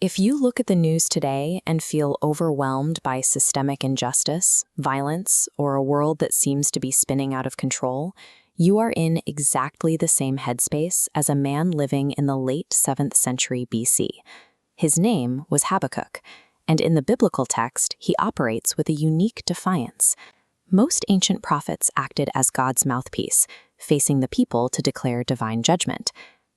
If you look at the news today and feel overwhelmed by systemic injustice, violence, or a world that seems to be spinning out of control, you are in exactly the same headspace as a man living in the late 7th century BC. His name was Habakkuk, and in the biblical text, he operates with a unique defiance. Most ancient prophets acted as God's mouthpiece, facing the people to declare divine judgment.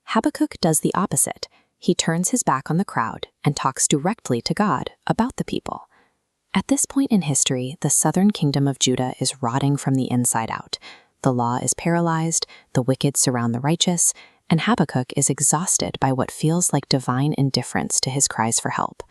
Habakkuk does the opposite. He turns his back on the crowd and talks directly to God about the people. At this point in history, the southern kingdom of Judah is rotting from the inside out. The law is paralyzed, the wicked surround the righteous, and Habakkuk is exhausted by what feels like divine indifference to his cries for help.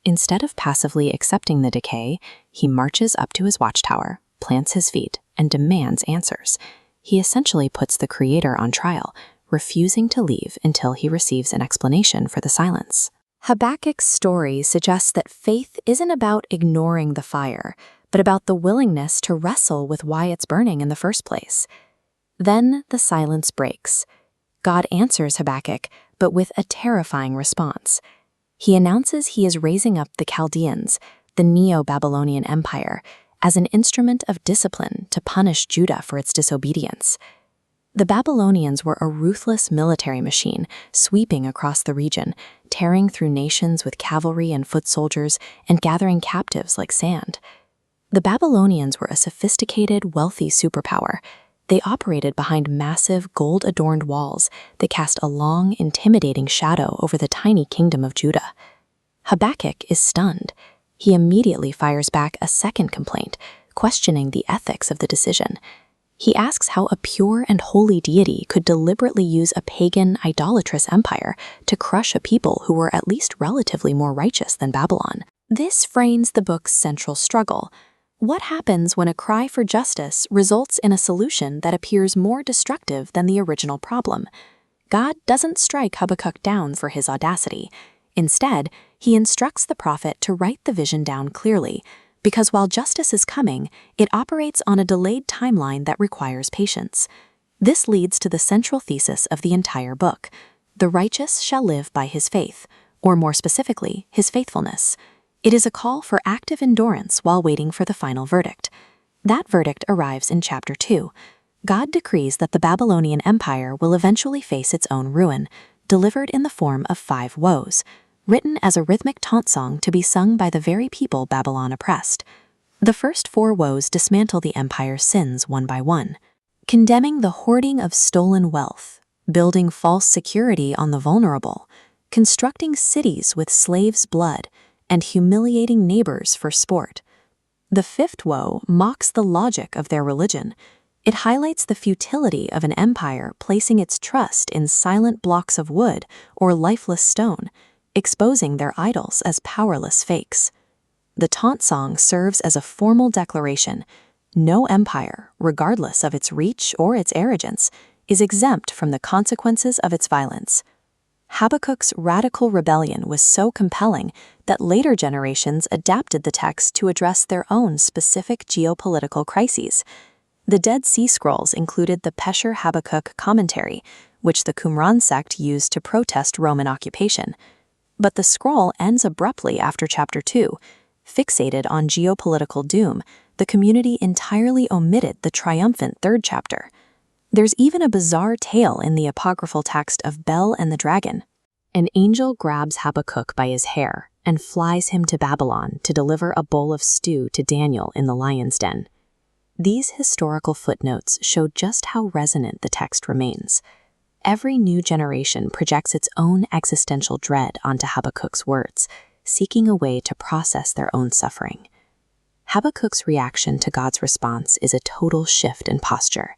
Instead of passively accepting the decay, he marches up to his watchtower, plants his feet, and demands answers. He essentially puts the Creator on trial, refusing to leave until he receives an explanation for the silence. Habakkuk's story suggests that faith isn't about ignoring the fire, but about the willingness to wrestle with why it's burning in the first place. Then the silence breaks. God answers Habakkuk, but with a terrifying response. He announces he is raising up the Chaldeans, the Neo-Babylonian Empire, as an instrument of discipline to punish Judah for its disobedience. The Babylonians were a ruthless military machine, sweeping across the region, tearing through nations with cavalry and foot soldiers, and gathering captives like sand. The Babylonians were a sophisticated, wealthy superpower. They operated behind massive, gold-adorned walls that cast a long, intimidating shadow over the tiny kingdom of Judah. Habakkuk is stunned. He immediately fires back a second complaint, questioning the ethics of the decision. He asks how a pure and holy deity could deliberately use a pagan, idolatrous empire to crush a people who were at least relatively more righteous than Babylon. This frames the book's central struggle. What happens when a cry for justice results in a solution that appears more destructive than the original problem? God doesn't strike Habakkuk down for his audacity. Instead, he instructs the prophet to write the vision down clearly, because while justice is coming, it operates on a delayed timeline that requires patience. This leads to the central thesis of the entire book. The righteous shall live by his faith, or more specifically, his faithfulness. It is a call for active endurance while waiting for the final verdict. That verdict arrives in chapter 2. God decrees that the Babylonian Empire will eventually face its own ruin, delivered in the form of 5 woes, written as a rhythmic taunt song to be sung by the very people Babylon oppressed. The first 4 woes dismantle the empire's sins one by one, condemning the hoarding of stolen wealth, building false security on the vulnerable, constructing cities with slaves' blood, and humiliating neighbors for sport. The 5th woe mocks the logic of their religion. It highlights the futility of an empire placing its trust in silent blocks of wood or lifeless stone, exposing their idols as powerless fakes. The taunt song serves as a formal declaration. No empire, regardless of its reach or its arrogance, is exempt from the consequences of its violence. Habakkuk's radical rebellion was so compelling that later generations adapted the text to address their own specific geopolitical crises. The Dead Sea Scrolls included the Pesher Habakkuk commentary, which the Qumran sect used to protest Roman occupation. But the scroll ends abruptly after chapter 2. Fixated on geopolitical doom, the community entirely omitted the triumphant 3rd chapter. There's even a bizarre tale in the apocryphal text of Bel and the Dragon. An angel grabs Habakkuk by his hair and flies him to Babylon to deliver a bowl of stew to Daniel in the lion's den. These historical footnotes show just how resonant the text remains. Every new generation projects its own existential dread onto Habakkuk's words, seeking a way to process their own suffering. Habakkuk's reaction to God's response is a total shift in posture.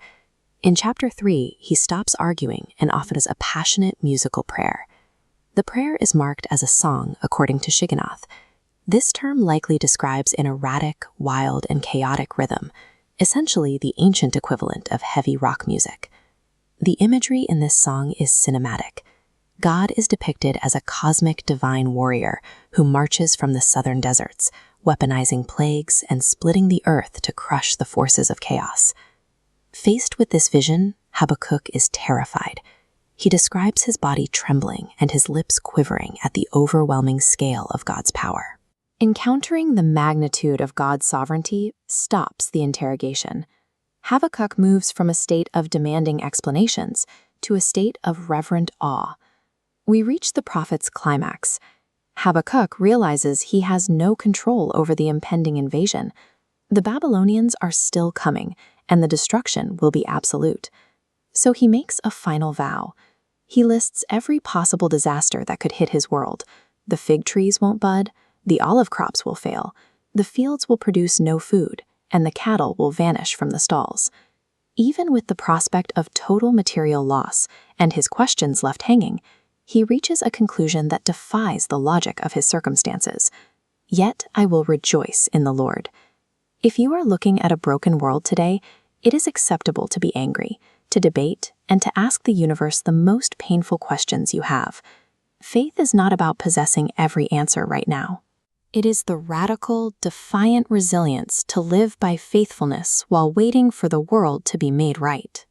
In chapter 3, he stops arguing and offers a passionate musical prayer. The prayer is marked as a song according to Shigionoth. This term likely describes an erratic, wild, and chaotic rhythm, essentially the ancient equivalent of heavy rock music. The imagery in this song is cinematic. God is depicted as a cosmic divine warrior who marches from the southern deserts, weaponizing plagues and splitting the earth to crush the forces of chaos. Faced with this vision, Habakkuk is terrified. He describes his body trembling and his lips quivering at the overwhelming scale of God's power. Encountering the magnitude of God's sovereignty stops the interrogation. Habakkuk moves from a state of demanding explanations to a state of reverent awe. We reach the prophet's climax. Habakkuk realizes he has no control over the impending invasion. The Babylonians are still coming, and the destruction will be absolute. So he makes a final vow. He lists every possible disaster that could hit his world. The fig trees won't bud, the olive crops will fail, the fields will produce no food, and the cattle will vanish from the stalls. Even with the prospect of total material loss and his questions left hanging, he reaches a conclusion that defies the logic of his circumstances. Yet I will rejoice in the Lord. If you are looking at a broken world today, it is acceptable to be angry, to debate, and to ask the universe the most painful questions you have. Faith is not about possessing every answer right now. It is the radical, defiant resilience to live by faithfulness while waiting for the world to be made right.